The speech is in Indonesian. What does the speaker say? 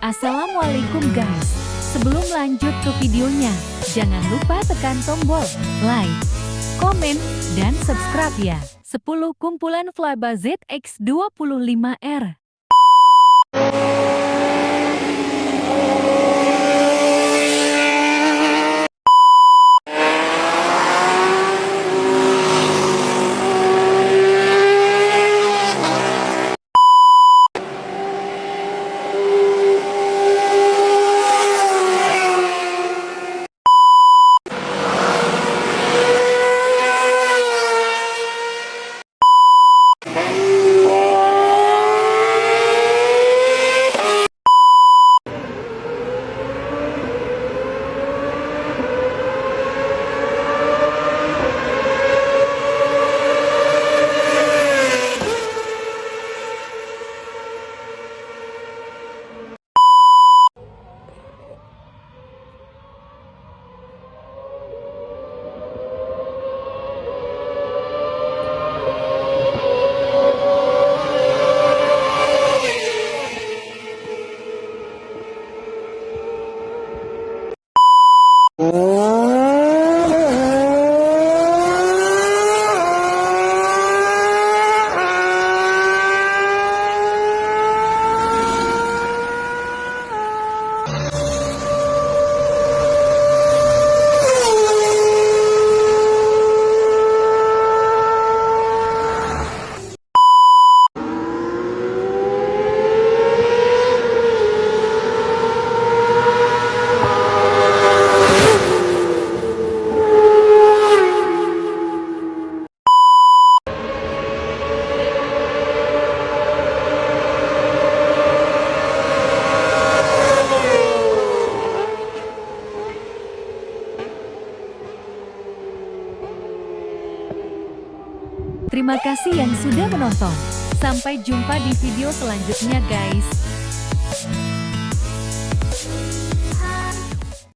Assalamualaikum guys. Sebelum lanjut ke videonya, jangan lupa tekan tombol like, komen, dan subscribe ya. 10 kumpulan Flaba ZX25R. Terima kasih yang sudah menonton. Sampai jumpa di video selanjutnya guys.